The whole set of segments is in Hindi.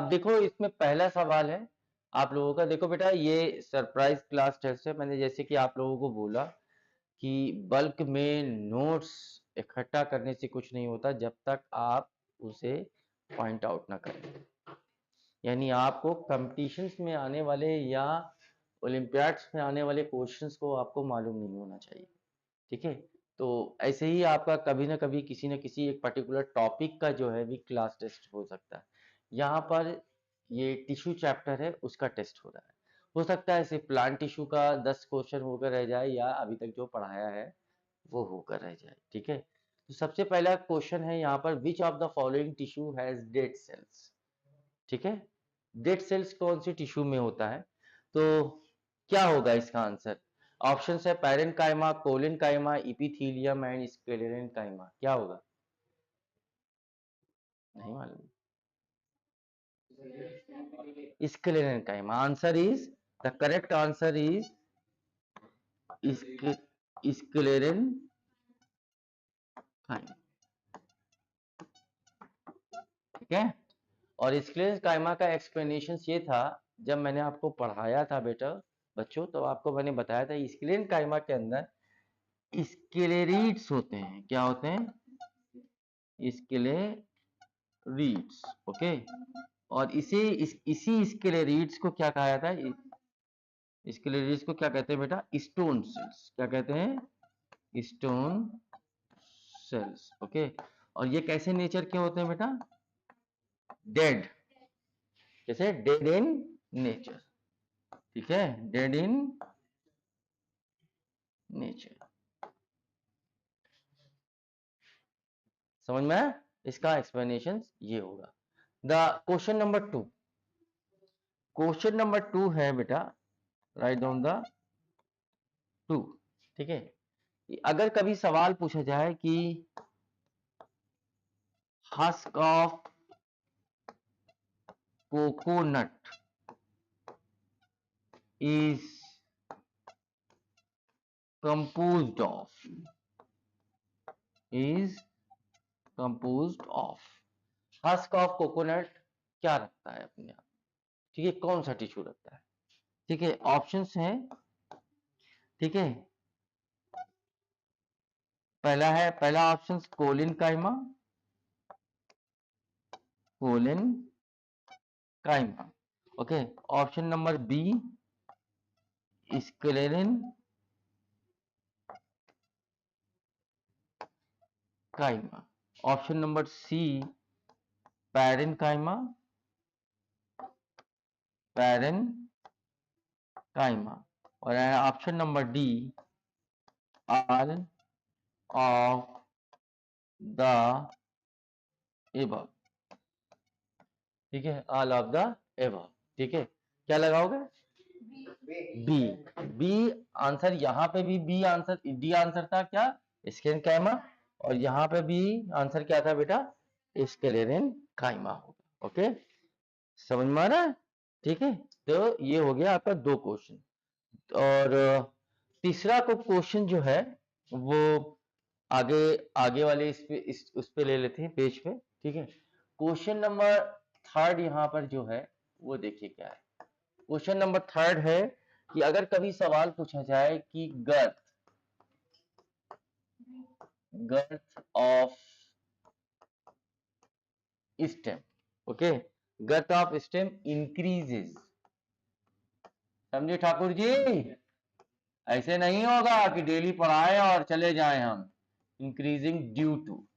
अब देखो इसमें पहला सवाल है आप लोगों का। देखो बेटा ये सरप्राइज क्लास टेस्ट है। मैंने जैसे कि आप लोगों को बोला कि बल्क में नोट्स इकट्ठा करने से कुछ नहीं होता जब तक आप उसे पॉइंट आउट ना करें। यानी आपको कंपटीशंस में आने वाले या ओलंपियाड्स में आने वाले क्वेश्चंस को आपको मालूम नहीं होना चाहिए। ठीक है, तो ऐसे ही आपका कभी ना कभी किसी न किसी एक पर्टिकुलर टॉपिक का जो है भी क्लास टेस्ट हो सकता है। यहाँ पर ये टिश्यू चैप्टर है उसका टेस्ट हो रहा है। हो सकता है सिर्फ प्लांट टिश्यू का 10 क्वेश्चन होकर रह जाए या अभी तक जो पढ़ाया है वो होकर रह जाए। ठीक है, तो सबसे पहला क्वेश्चन है यहाँ पर, which of the following tissue has dead cells. ठीक है, डेड सेल्स कौन सी टिश्यू में होता है, तो क्या होगा इसका आंसर। ऑप्शन है पैरेन्काइमा, कोलिनकाइमा, इपिथीलियम एंड स्क्लेरेन्काइमा। क्या होगा, नहीं मालूम। Sclerenchyma. Answer is, the correct answer is sclerenchyma. ठीक है, और स्क्लेरेन्काइमा का एक्सप्लेनेशन ये था, जब मैंने आपको पढ़ाया था बेटा बच्चों, तो आपको मैंने बताया था स्क्लेरेन्काइमा के अंदर स्क्लेरीड्स होते हैं। क्या होते हैं, स्क्लेरीड्स। ओके, और इसी स्क्लेरीड्स को क्या कहा जाता है, स्क्लेरीड्स को क्या कहते हैं बेटा, स्टोन सेल्स। क्या कहते हैं, स्टोन सेल्स। ओके, और ये कैसे नेचर के होते हैं बेटा, डेड, जैसे डेड इन नेचर। ठीक है, डेड इन नेचर। समझ में आया, इसका एक्सप्लेनेशन ये होगा। The question number 2, question number 2 है बेटा, राइट डाउन द 2। ठीक है, अगर कभी सवाल पूछा जाए कि husk of coconut is composed of husk of coconut क्या रखता है अपने आप। ठीक है, कौन सा टिश्यू रखता है। ठीक है, ऑप्शंस हैं। ठीक है, पहला option collenchyma, collenchyma. Okay, option number B sclerenchyma, option number C parenchyma, और option number D all of the above. ठीक है, ऑल ऑफ द एबव। ठीक है, क्या लगाओगे, बी। बी आंसर, यहाँ पे भी बी आंसर, डी आंसर था क्या, स्क्लेरेन्काइमा, और यहाँ पे भी आंसर क्या था बेटा, स्क्लेरेन्काइमा होगा। ओके, समझ में आ रहा है। ठीक है, तो ये हो गया आपका 2 क्वेश्चन। और तीसरा को क्वेश्चन जो है वो आगे आगे वाले उस पे ले लेते हैं, पेज पे। ठीक है, क्वेश्चन नंबर 3 यहाँ पर जो है वो देखिए क्या है। क्वेश्चन नंबर 3 है कि अगर कभी सवाल पूछा जाए कि girth of stem, okay, girth of stem increases. समझे ठाकुर जी, ऐसे नहीं होगा कि डेली पढ़ाए और चले जाएं हम। इंक्रीजिंग ड्यू टू,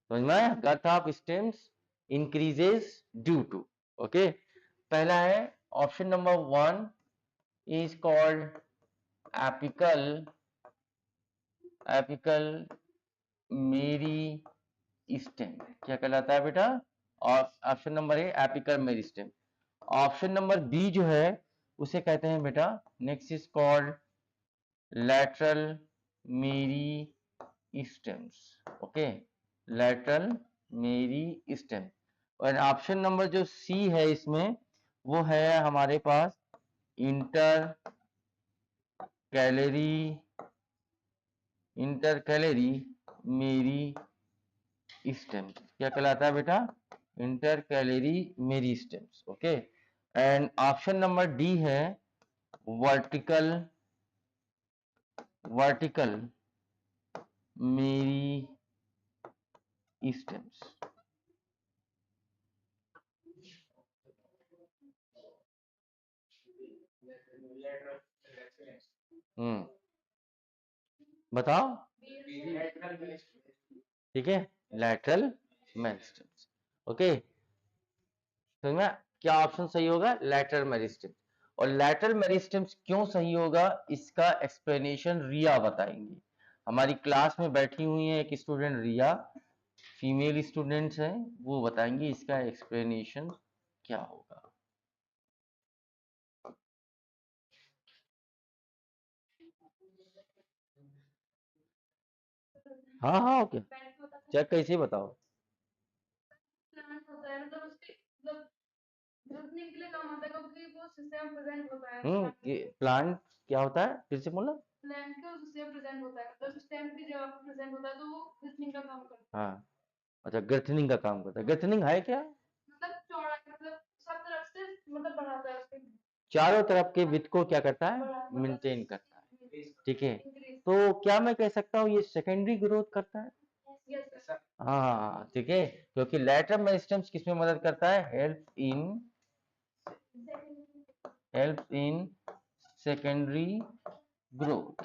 समझ में, girth of stems increases due to. Okay, पहला है option number 1 is called apical meristem. क्या कहलाता है बेटा, और option number A apical meristem. Option number B जो है उसे कहते हैं बेटा, next is called lateral meristems. Okay, lateral meristem. और ऑप्शन नंबर जो सी है इसमें वो है हमारे पास इंटर कैलरी मेरिस्टेम। क्या कहलाता है बेटा, intercalary meristems. Okay, and option number D है वर्टिकल वर्टिकल मेरिस्टेम्स। बताओ। ठीक है, लैटरल मेरिस्टेम्स। ओके, समझ में क्या ऑप्शन सही होगा? Lateral meristems. और लैटरल मेरिस्टेम्स क्यों सही होगा, इसका एक्सप्लेनेशन रिया बताएंगी। हमारी क्लास में बैठी हुई है एक स्टूडेंट रिया, फीमेल स्टूडेंट्स हैं, वो बताएंगी इसका एक्सप्लेनेशन क्या होगा। हाँ हाँ, ओके, चेक कैसे बताओ। प्लांट क्या होता है, फिर से बोलना। हाँ, अच्छा, गर्थनिंग का काम करता है। गर्थनिंग है क्या? चारों तरफ के विथ को क्या करता है? मेंटेन करता है। ठीक है, तो क्या मैं कह सकता हूँ ये सेकेंडरी ग्रोथ करता है? हाँ, ठीक है, क्योंकि लैटरल मेरिस्टेम्स किसमें मदद करता है? Help in secondary growth.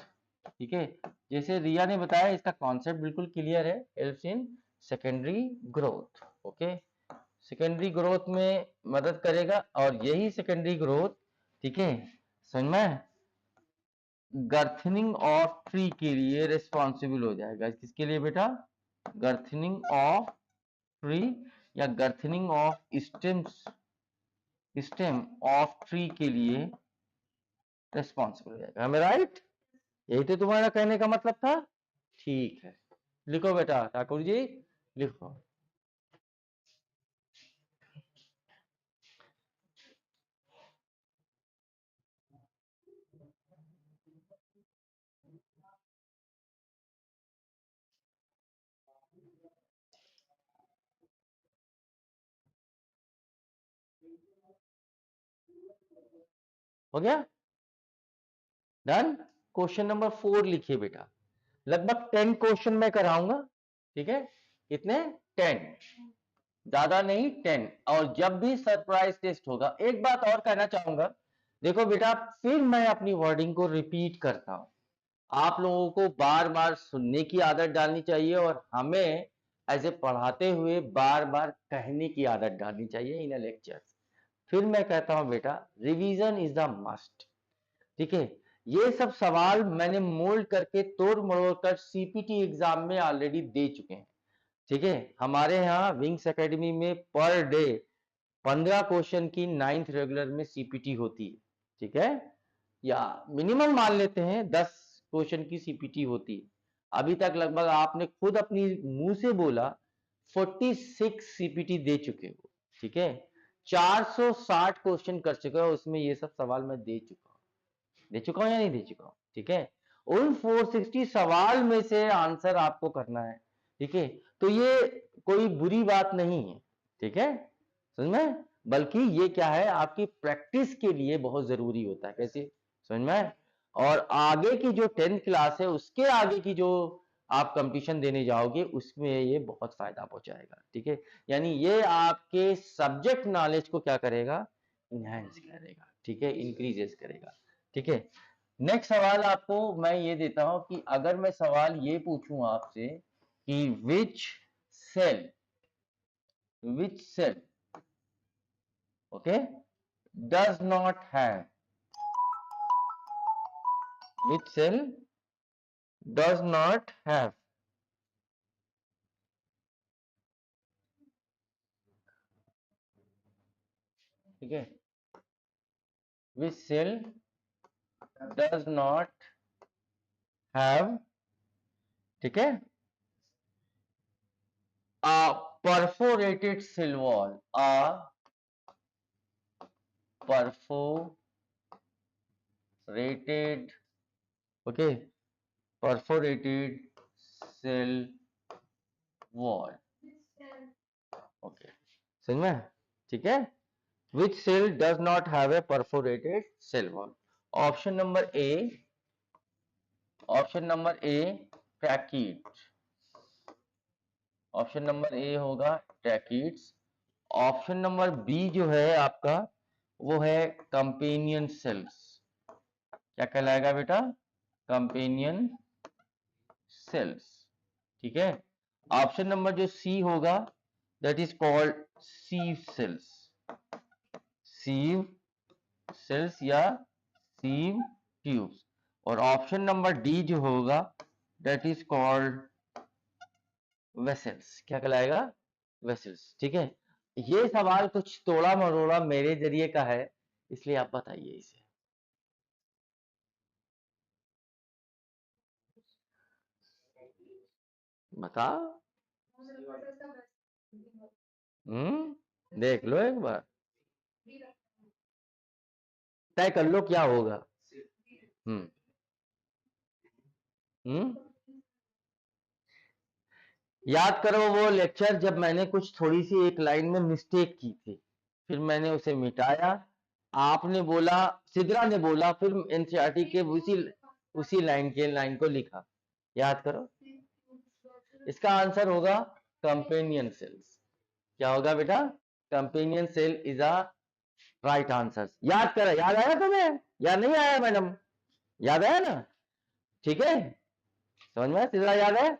ठीक है, जैसे रिया ने बताया, इसका कॉन्सेप्ट बिल्कुल क्लियर है, helps in secondary growth. Okay, secondary growth में मदद करेगा, और यही सेकेंडरी ग्रोथ, ठीक है, समझ में, गर्थनिंग ऑफ ट्री के लिए रिस्पॉन्सिबल हो जाएगा। किसके लिए बेटा? गर्थनिंग ऑफ ट्री या गर्थनिंग ऑफ स्टेम ऑफ ट्री के लिए रिस्पॉन्सिबल हो जाएगा। हमें राइट, यही तो तुम्हारा कहने का मतलब था। ठीक है, लिखो बेटा ठाकुर जी, लिखो। हो गया, डन। क्वेश्चन नंबर 4 लिखिए बेटा। लगभग 10 क्वेश्चन मैं कराऊंगा। ठीक है, कितने? 10, ज्यादा नहीं, 10। और जब भी सरप्राइज टेस्ट होगा, एक बात और कहना चाहूंगा, देखो बेटा, फिर मैं अपनी वर्डिंग को रिपीट करता हूं। आप लोगों को बार बार सुनने की आदत डालनी चाहिए, और हमें ऐसे पढ़ाते हुए बार बार कहने की आदत डालनी चाहिए इन लेक्चर। फिर मैं कहता हूं बेटा, रिवीजन इज द मस्ट। ठीक है, ये सब सवाल मैंने मोल्ड करके तोड़ मरोड़ कर सीपीटी एग्जाम में ऑलरेडी दे चुके हैं। ठीक है, हमारे यहाँ विंग्स एकेडमी में पर डे 15 क्वेश्चन की 9th रेगुलर में सीपीटी होती है। ठीक है, या मिनिमम मान लेते हैं 10 क्वेश्चन की सीपीटी होती है। अभी तक लगभग आपने खुद अपनी मुंह से बोला 46 सीपीटी दे चुके हो। ठीक है, 460 क्वेश्चन कर चुके हो, उसमें ये सब सवाल मैं दे चुका हूं या नहीं दे चुका हूं? ठीक है, उन 460 सवाल में से आंसर आपको करना है। ठीक है, तो ये कोई बुरी बात नहीं है। ठीक है, समझ में, बल्कि ये क्या है, आपकी प्रैक्टिस के लिए बहुत जरूरी होता है। कैसे? समझ में। और आगे की जो 10th क्लास है, उसके आगे की जो आप कंपटीशन देने जाओगे, उसमें ये बहुत फायदा पहुंचाएगा। ठीक है, यानी ये आपके सब्जेक्ट नॉलेज को क्या करेगा? इनहेंस करेगा। ठीक है, इंक्रीजेस करेगा। ठीक है, नेक्स्ट सवाल आपको मैं ये देता हूं कि अगर मैं सवाल ये पूछूं आपसे कि which cell okay does not have which cell does not have ठीक है, which cell does not have, ठीक है, a perforated cell wall, a perforated, okay, perforated cell wall, okay, समझ में? ठीक है, which cell does not have a perforated cell wall? Option number A, option number A tracheid, option number A होगा ट्रैकीड्स। ऑप्शन नंबर बी जो है आपका वो है कंपेनियन सेल्स। क्या कहलाएगा बेटा? Companion cells. ठीक है, ऑप्शन नंबर जो सी होगा that is called sieve cells, sieve cells या सीव ट्यूब्स। और ऑप्शन नंबर डी जो होगा दैट इज कॉल्ड वेसल्स। क्या कहलाएगा? वेसल्स। ठीक है, ये सवाल कुछ तोड़ा मरोड़ा मेरे जरिए का है, इसलिए आप बताइए इसे। बताओ। देख लो एक बार, तय कर लो क्या होगा। हम्म हम्म याद करो वो लेक्चर जब मैंने कुछ थोड़ी सी एक लाइन में मिस्टेक की थी, फिर मैंने उसे मिटाया। आपने बोला, सिद्रा ने बोला, फिर एनसीईआरटी के उसी लाइन को लिखा। याद करो, इसका आंसर होगा कंपेनियन सेल्स। क्या होगा बेटा? Companion cell is a right answer. याद करो, याद आया तुम्हें? याद नहीं आया मैडम? याद आया ना? ठीक है, समझ में? सिद्रा याद है?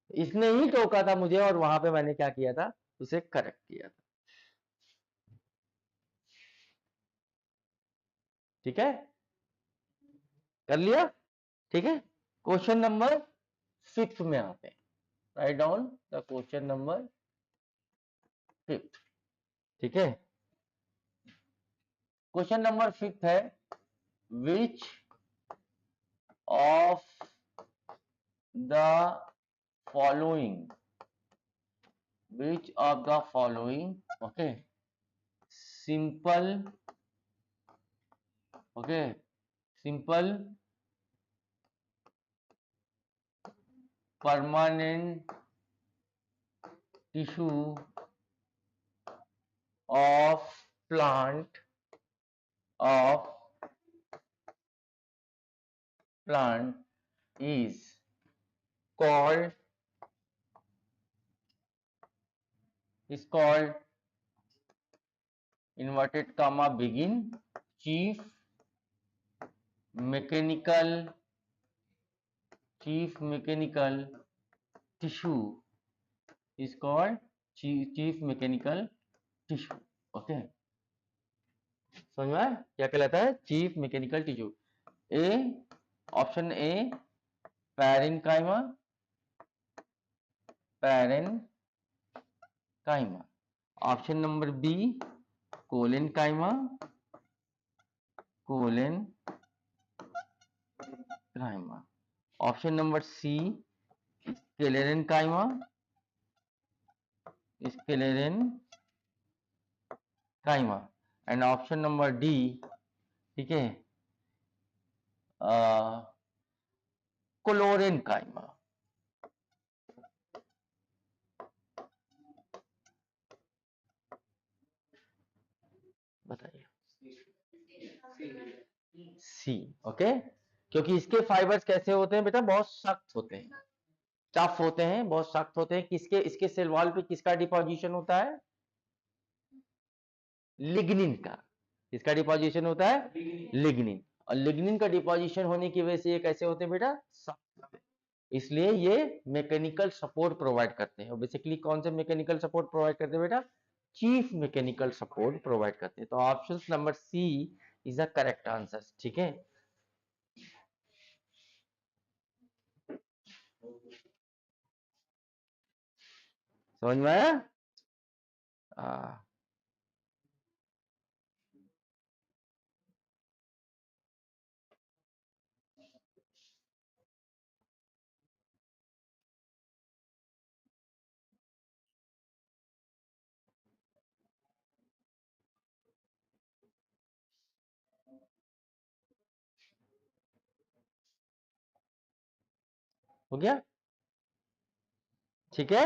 इसने ही टोका था मुझे और वहां पे मैंने क्या किया था, उसे करेक्ट किया था। ठीक है, कर लिया? ठीक है, क्वेश्चन नंबर 5 में आते हैं। Right down the question number 5। ठीक है, क्वेश्चन नंबर 5 है which of the following, which of the following, okay, simple, okay, simple permanent tissue of plant of plant is called inverted comma begin chief mechanical tissue is called chief mechanical tissue। Okay, समझ में आया? क्या कहलाता है? Chief mechanical tissue. A, option A parenchyma, parenchyma. Option number B collenchyma, collenchyma. Option number C sclerenchyma, sclerenchyma. And option number D, ठीक है, क्लोरेनकाइमा। बताइए। सी, ओके, क्योंकि इसके फाइबर्स कैसे होते हैं बेटा? बहुत सख्त होते हैं, टफ होते हैं, बहुत सख्त होते हैं। किसके, इसके सेल वॉल पे किसका डिपोजिशन होता है? लिग्निन का। किसका डिपोजिशन होता है? लिग्निन। और लिग्निन का डिपोजिशन होने की वजह से ये कैसे होते हैं बेटा? सख्त होते हैं। इसलिए ये मैकेनिकल सपोर्ट प्रोवाइड करते हैं। और बेसिकली कौन से मैकेनिकल सपोर्ट प्रोवाइड करते हैं बेटा? चीफ मैकेनिकल सपोर्ट प्रोवाइड करते हैं। तो option number C is the correct answer. ठीक है, समझ में आया? हो गया? ठीक है,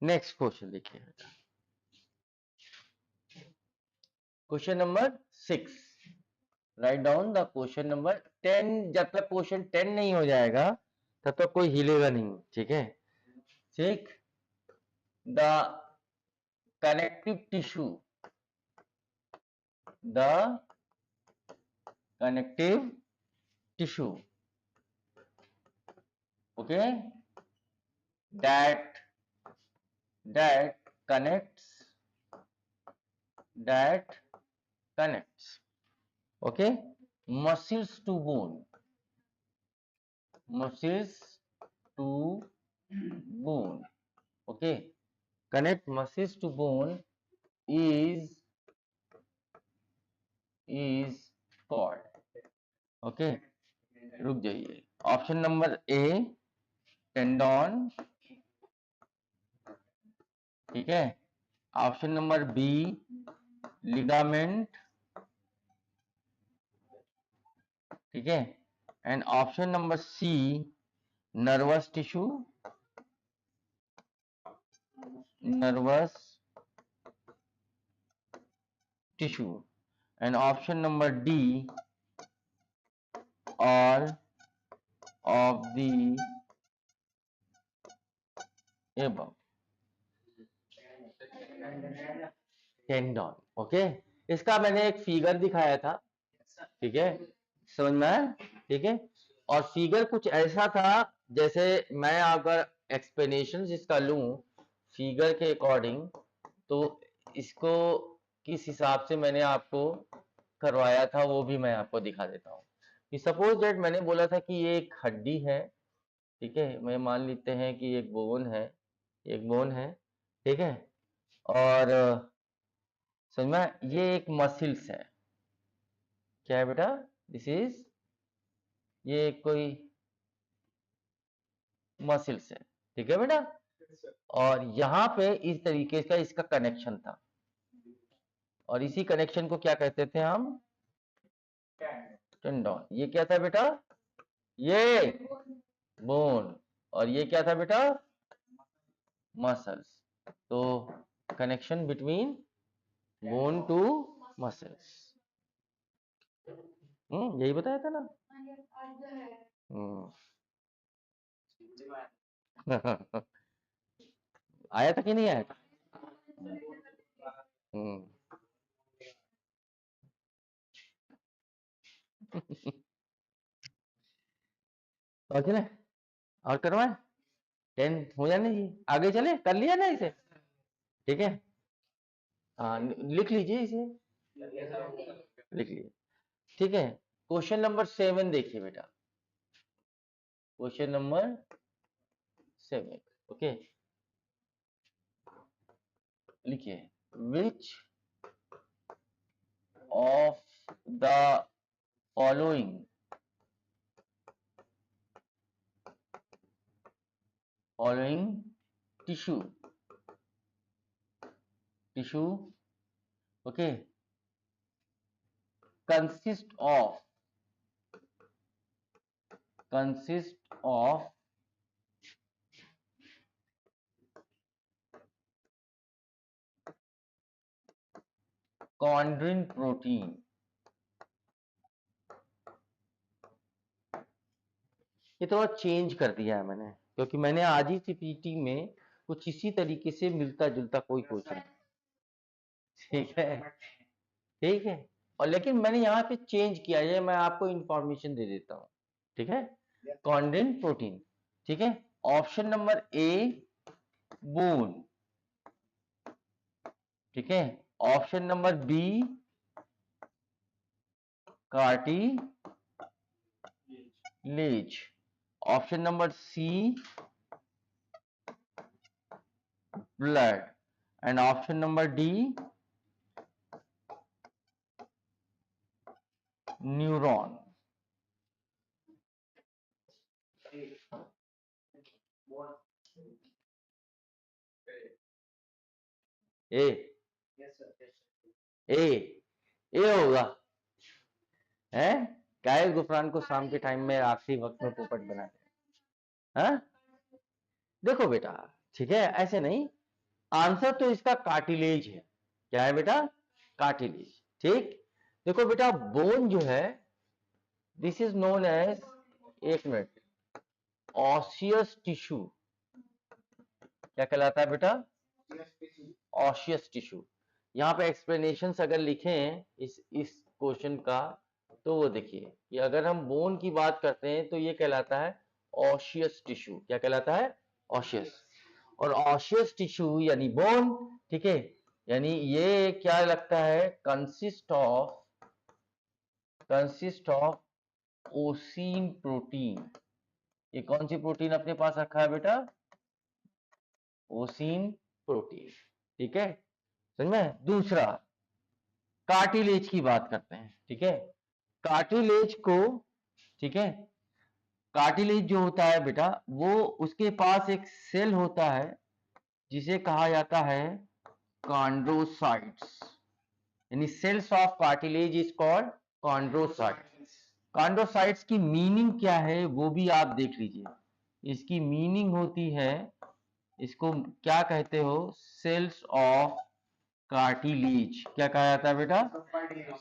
नेक्स्ट क्वेश्चन देखिए। Question number 6, write down the question number 10। जब तक क्वेश्चन 10 नहीं हो जाएगा तब तक कोई हिलेगा नहीं, ठीक है। ठीक, the connective tissue, the connective tissue, okay, that connects, okay, muscles to bone, okay, connect muscles to bone is called, okay, रुक जाइए। ऑप्शन नंबर ए टेंडन, ठीक है। ऑप्शन नंबर बी लिगामेंट, ठीक है। And option number C nervous tissue, and option number D all of the above, tendon, okay. इसका मैंने एक फिगर दिखाया था, ठीक है, समझ में आया, ठीक है। और फिगर कुछ ऐसा था, जैसे मैं अगर एक्सप्लेनेशन इसका लूं फिगर के अकॉर्डिंग, तो इसको किस हिसाब से मैंने आपको करवाया था वो भी मैं आपको दिखा देता हूँ। कि सपोज दैट मैंने बोला था कि ये एक हड्डी है, ठीक है, मैं मान लेते हैं कि एक बोन है, ठीक है। और समझ में, ये एक मसल्स है, क्या है बेटा, दिस इज, ये कोई मसल्स है, ठीक है बेटा। और यहाँ पे इस तरीके का इसका कनेक्शन था, और इसी कनेक्शन को क्या कहते थे हम, टेंडन। ये क्या था बेटा, ये बोन, और ये क्या था बेटा, मसल्स। तो connection between bone to muscles, यही बताया था ना। आया था कि नहीं आया था? और चले, और करवाए, 10 हो जाने जी, आगे चले, कर लिया ना इसे, ठीक है। हाँ, लिख लीजिए इसे, लिख लीजिए, ठीक है। क्वेश्चन नंबर 7 देखिए बेटा, क्वेश्चन नंबर 7, ओके, लिखिए, which of the following tissue, okay, consist of chondrin protein। ये थोड़ा चेंज कर दिया है मैंने, क्योंकि मैंने आज ही सीपीटी में कुछ इसी तरीके से मिलता जुलता कोई क्वेश्चन, ठीक है, ठीक है। और लेकिन मैंने यहाँ पे चेंज किया है, मैं आपको इंफॉर्मेशन दे देता हूँ, ठीक है। कॉन्ड्रिन प्रोटीन, ठीक है। ऑप्शन नंबर ए बोन, ठीक है। Option number B cartilage, option number C blood, and option number D neuron. A A A होगा, है कायल गुफरान को शाम के टाइम में आखिरी वक्त में पोपट बनाते हैं, हाँ? देखो बेटा, ठीक है, ऐसे नहीं, आंसर तो इसका कार्टिलेज है, क्या है बेटा, कार्टिलेज, ठीक। देखो बेटा बोन जो है दिस इज नोन एज, एक मिनट, ऑसियस टिश्यू। क्या कहलाता है बेटा? Osseous tissue. यहाँ पे एक्सप्लेनेशंस अगर लिखें इस क्वेश्चन का, तो वो देखिए कि अगर हम बोन की बात करते हैं तो ये कहलाता है ऑसियस टिश्यू। क्या कहलाता है? ऑसियस। और ऑसियस टिश्यू यानी बोन, ठीक है, यानी ये क्या लगता है? Consist of ossein protein. ये कौन सी प्रोटीन अपने पास रखा है बेटा? Ossein protein. ठीक है, समझ में? दूसरा कार्टिलेज की बात करते हैं, ठीक है। कार्टिलेज को, ठीक है, कार्टिलेज जो होता है बेटा वो उसके पास एक सेल होता है जिसे कहा जाता है कॉन्ड्रोसाइट्स, यानी cells of cartilage is called chondrocytes. Chondrocytes की मीनिंग क्या है वो भी आप देख लीजिए। इसकी मीनिंग होती है, इसको क्या कहते हो? Cells of cartilage. क्या कहा जाता है बेटा?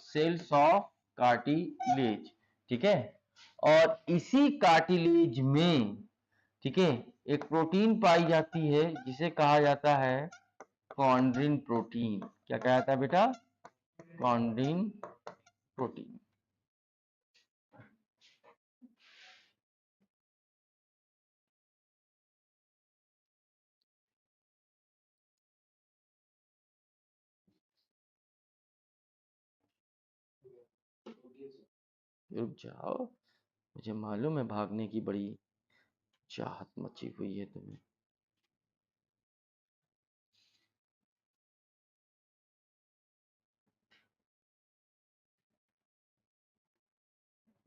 सेल्स ऑफ कार्टिलेज, ठीक है। और इसी कार्टिलेज में, ठीक है, एक प्रोटीन पाई जाती है जिसे कहा जाता है कॉन्ड्रिन प्रोटीन। क्या कहा जाता है बेटा? Chondrin protein. रुक जाओ, मुझे मालूम है भागने की बड़ी चाहत मची हुई है तुम्हें।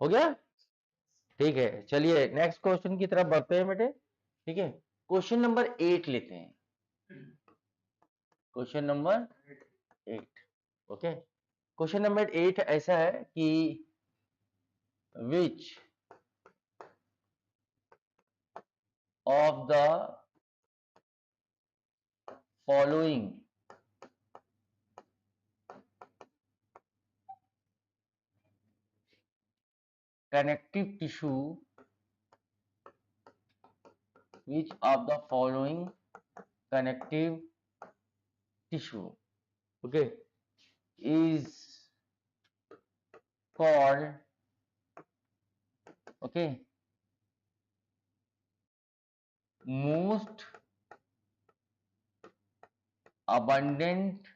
हो गया? ठीक है, चलिए नेक्स्ट क्वेश्चन की तरफ बढ़ते हैं बेटे। ठीक है, क्वेश्चन नंबर 8 लेते हैं। Question number 8, okay. Question number 8 ऐसा है कि which of the following connective tissue, which of the following connective tissue, okay, is called, okay, most abundant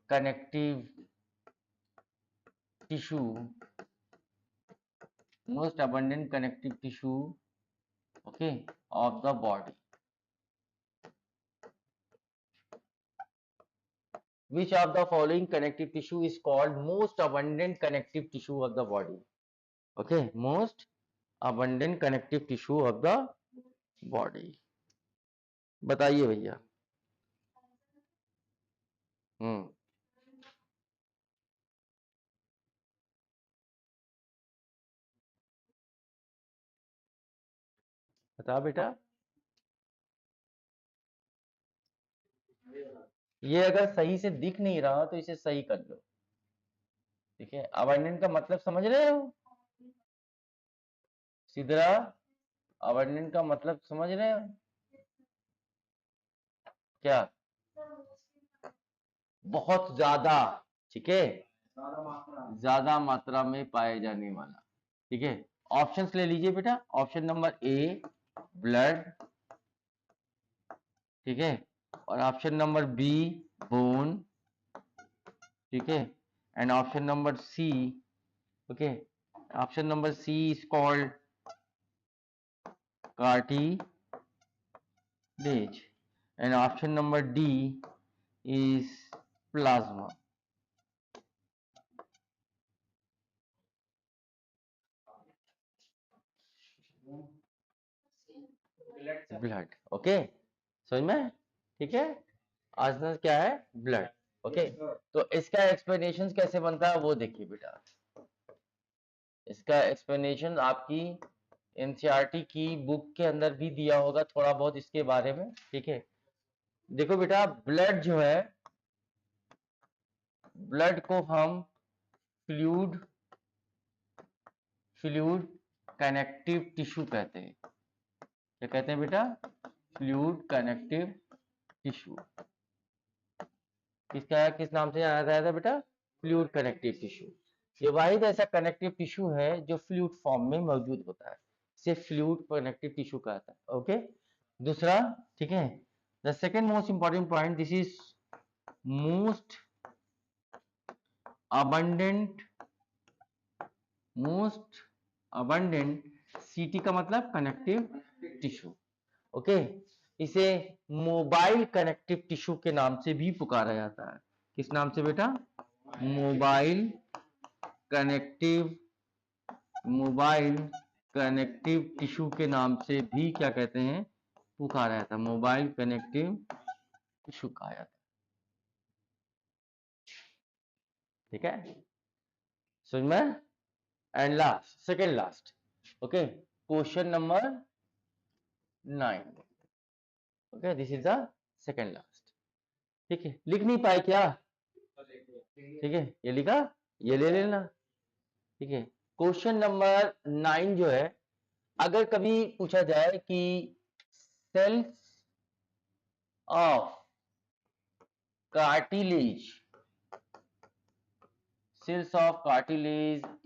connective tissue, most abundant connective tissue, okay, of the body. Which of the following connective tissue is called most abundant connective tissue of the body? Okay, most abundant connective tissue of the body. बताइए भैया। बता बेटा। ये अगर सही से दिख नहीं रहा तो इसे सही कर लो, ठीक है। अबंडेंट का मतलब समझ रहे हो? सिद्धरा, अबंडेंट का मतलब समझ रहे हो क्या? बहुत ज्यादा, ठीक है, ज्यादा मात्रा में पाए जाने वाला, ठीक है। ऑप्शंस ले लीजिए बेटा। ऑप्शन नंबर ए ब्लड, ठीक है, और ऑप्शन नंबर बी बोन, ठीक है, and option number C, okay, option number C is called cartilage, and option number D is plasma. Blood, okay, समझ में? ठीक है, आंसर क्या है? Blood, okay. तो इसका एक्सप्लेनेशन कैसे बनता है वो देखिए बेटा। इसका एक्सप्लेनेशन आपकी एनसीईआरटी की बुक के अंदर भी दिया होगा थोड़ा बहुत इसके बारे में, ठीक है। देखो बेटा, ब्लड जो है, ब्लड को हम फ्लूइड फ्लूइड कनेक्टिव टिश्यू कहते हैं। क्या कहते हैं बेटा? Fluid connective tissue. किस नाम से जाना जाता है बेटा? Fluid connective tissue. ये वाहिद ऐसा कनेक्टिव टिश्यू है जो फ्लूइड फॉर्म में मौजूद होता है, इसे फ्लूइड कनेक्टिव टिश्यू कहता है। ओके, दूसरा, ठीक है, the second most important point, this is most abundant सीटी का मतलब कनेक्टिव टिश्यू। ओके, इसे मोबाइल कनेक्टिव टिश्यू के नाम से भी पुकारा जाता है। किस नाम से बेटा? मोबाइल कनेक्टिव टिश्यू के नाम से भी क्या कहते हैं? पुकारा जाता है, मोबाइल कनेक्टिव टिश्यू कहा जाता है। ठीक है, समझ में? And last, second last, okay, question number 9। Okay, this is the second last. ठीक है, लिख नहीं पाए क्या? ठीक है, ये लिखा, ये ले लेना। ठीक है, क्वेश्चन नंबर 9 जो है, अगर कभी पूछा जाए कि cells of cartilage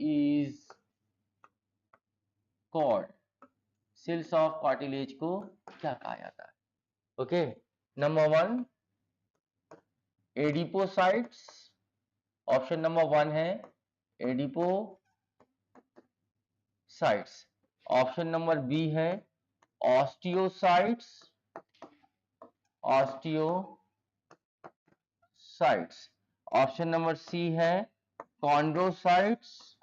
is called, cells of cartilage को क्या कहा जाता है? Okay, number 1 adipocytes, option number 1 है एडिपोसाइट्स। ऑप्शन नंबर बी है ऑस्टियोसाइट्स, ऑप्शन नंबर सी है कॉन्ड्रोसाइट्स।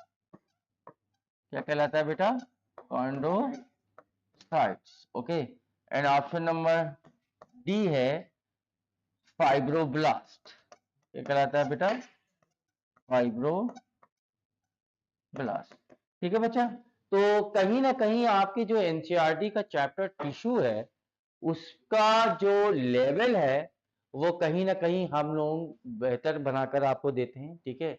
क्या कहलाता है बेटा? Chondrocytes. Okay, and option number D है फाइब्रोब्लास्ट। क्या कहलाता है बेटा? फाइब्रोब्लास्ट। ठीक है बच्चा, तो कहीं ना कहीं आपके जो एनसीईआरटी का चैप्टर टिश्यू है, उसका जो लेवल है वो कहीं ना कहीं हम लोग बेहतर बनाकर आपको देते हैं। ठीक है,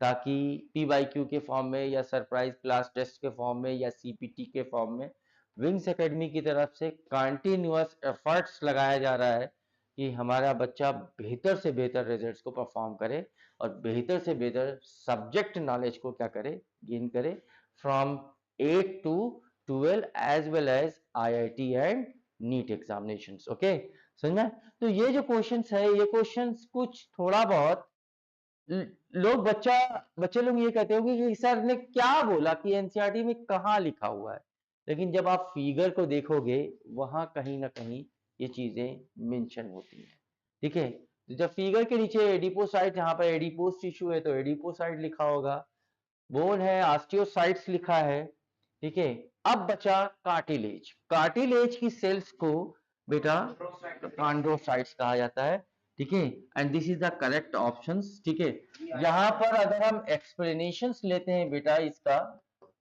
ताकि PYQ के फॉर्म में या सरप्राइज क्लास टेस्ट के फॉर्म में या CPT के फॉर्म में विंग्स एकेडमी की तरफ से कंटिन्यूअस एफर्ट्स लगाया जा रहा है कि हमारा बच्चा बेहतर से बेहतर रिजल्ट्स को परफॉर्म करे और बेहतर से बेहतर सब्जेक्ट नॉलेज को क्या करे? गेन करे from 8 to 12 as well as IIT and NEET examinations. Okay, समझ में? तो ये जो क्वेश्चंस है, ये क्वेश्चंस कुछ थोड़ा बहुत लोग बच्चे लोग ये कहते होंगे कि सर ने क्या बोला कि एनसीईआरटी में कहाँ लिखा हुआ है, लेकिन जब आप फिगर को देखोगे वहां कहीं ना कहीं ये चीजें मेंशन होती हैं। ठीक है, तो जब फिगर के नीचे एडिपोसाइट, जहां पर एडिपोस टिश्यू है तो एडिपोसाइट लिखा होगा, बोन है, ऑस्टियोसाइट्स लिखा है। ठीक है, अब बचा कार्टिलेज। कार्टिलेज की सेल्स को बेटा कॉन्ड्रोसाइट्स कहा जाता है। ठीक है, and this is the correct options. ठीक है, यहाँ पर अगर हम एक्सप्लेनेशंस लेते हैं बेटा इसका,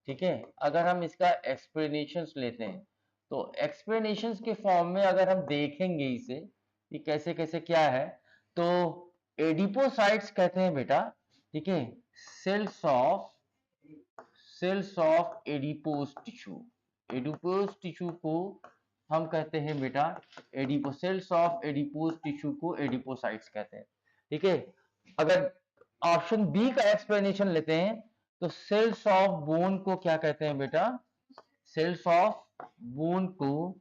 ठीक है, अगर हम इसका एक्सप्लेनेशंस लेते हैं तो एक्सप्लेनेशंस के फॉर्म में अगर हम देखेंगे इसे कि कैसे कैसे क्या है, तो एडिपोसाइट्स कहते हैं बेटा, ठीक है, सेल्स ऑफ एडिपोस टिश्यू को हम कहते हैं बेटा सेल्स ऑफ एडिपोस टिश्यू को एडिपोसाइट्स कहते हैं। ठीक है, अगर ऑप्शन बी का एक्सप्लेनेशन लेते हैं तो सेल्स ऑफ बोन को क्या कहते हैं बेटा? सेल्स ऑफ बोन को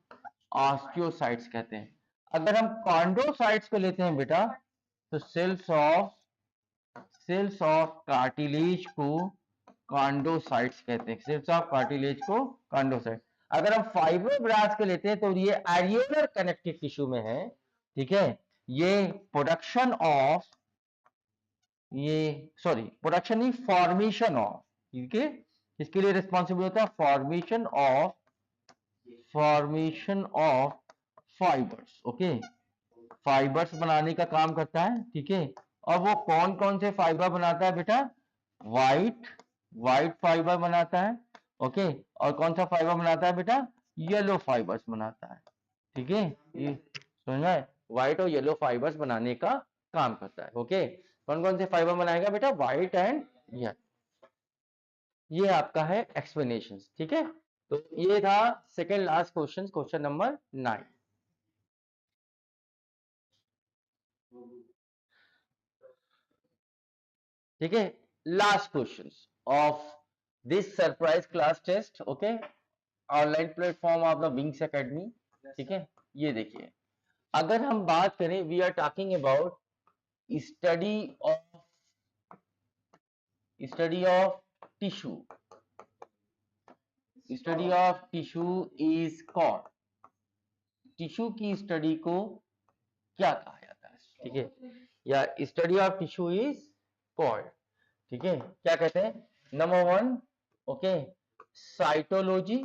ऑस्टियोसाइट्स कहते हैं। अगर हम कॉन्ड्रोसाइट्स को लेते हैं बेटा तो सेल्स ऑफ कार्टिलेज को कॉन्ड्रोसाइट्स कहते हैं, सेल्स ऑफ कार्टिलेज को कॉन्ड्रोसाइट। अगर हम फाइब्रोब्लास्ट के लेते हैं तो ये एरियोलर कनेक्टिव टिश्यू में है। ठीक है, ये प्रोडक्शन नहीं, फॉर्मेशन ऑफ, ठीक है, इसके लिए रिस्पॉन्सिबल होता है formation of fibres. Okay, fibres बनाने का काम करता है। ठीक है, और वो कौन कौन से फाइबर बनाता है बेटा? वाइट फाइबर बनाता है, ओके, और कौन सा फाइबर बनाता है बेटा? येलो फाइबर्स बनाता है, ठीक है, ये समझ में? व्हाइट और येलो फाइबर्स बनाने का काम करता है। ओके, कौन कौन से फाइबर बनाएगा बेटा? White and yellow. ये आपका है एक्सप्लेनेशन, ठीक है। तो ये था second last question, question number 9। ठीक है, last question of this surprise class test. Okay, online platform of the Wings Academy. ठीक है, ये देखिए, अगर हम बात करें, we are talking about study of tissue. Study of tissue is called, tissue की स्टडी को क्या कहा जाता है? ठीक है, या study of tissue is called, ठीक है, क्या कहते हैं? Number 1, okay, cytology,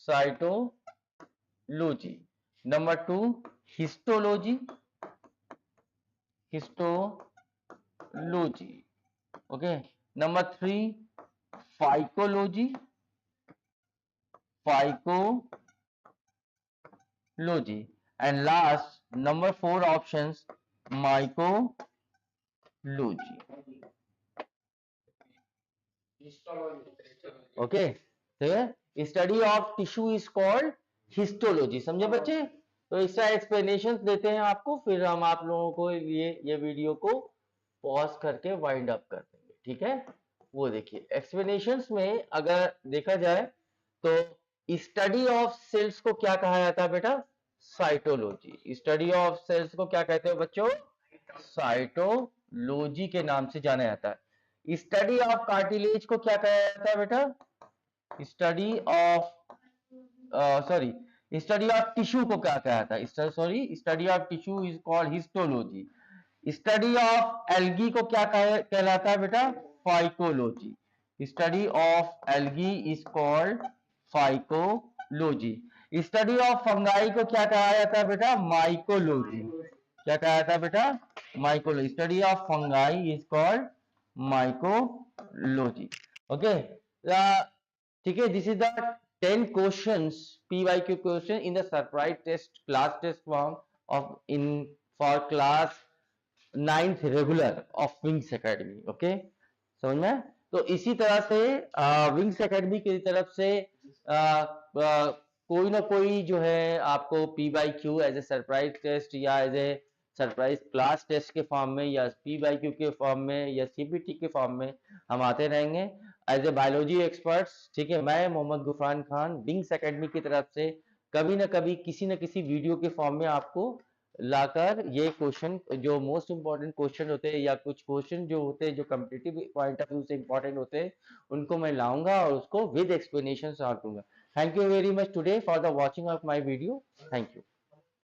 cytology. Number 2, histology, histology. Okay, number 3, phycology, phycology. And last number 4 options, mycology. Okay, study of tissue is called histology. समझे बच्चे? तो इसका एक्सप्लेनेशन देते हैं आपको, फिर हम आप लोगों को ये वीडियो को पॉज करके वाइंड अप कर देंगे, ठीक है। वो देखिए, एक्सप्लेनेशंस में अगर देखा जाए तो स्टडी ऑफ सेल्स को क्या कहा जाता है बेटा? साइटोलॉजी। स्टडी ऑफ सेल्स को क्या कहते हो बच्चों? साइटोलॉजी के नाम से जाना जाता है। स्टडी ऑफ कार्टिलेज को क्या कहा जाता है बेटा? Study of study of tissue को क्या कहा जाता है? Study of tissue is called histology. Study of algae को क्या कहलाता है बेटा? Phycology. Study of algae is called phycology. Study of fungi को क्या कहा जाता है बेटा? माइकोलॉजी। क्या कहा जाता है बेटा? Mycology. Study of fungi is called mycology. Okay, ठीक है, this is the 10 questions, PYQ question in the surprise test, class test form of in for class 9th regular of Wings Academy. Okay, समझ में? तो इसी तरह से विंग्स एकेडमी की तरफ से कोई ना कोई जो है आपको PYQ as a surprise test या as a surprise class test के फॉर्म में या PYQ के फॉर्म में या CPT के फॉर्म में हम आते रहेंगे एज ए बायोलॉजी एक्सपर्ट्स। ठीक है, मैं मोहम्मद गुफरान खान विंग्स एकेडमी की तरफ से कभी ना कभी किसी न किसी वीडियो के फॉर्म में आपको लाकर ये क्वेश्चन, जो मोस्ट इंपॉर्टेंट क्वेश्चन होते हैं या कुछ क्वेश्चन जो होते हैं जो कम्पिटिटिव पॉइंट ऑफ व्यू से इंपॉर्टेंट होते हैं, उनको मैं लाऊंगा और उसको विद एक्सप्लेनेशन सॉल्व दूंगा। Thank you very much today for the watching of my video. Thank you.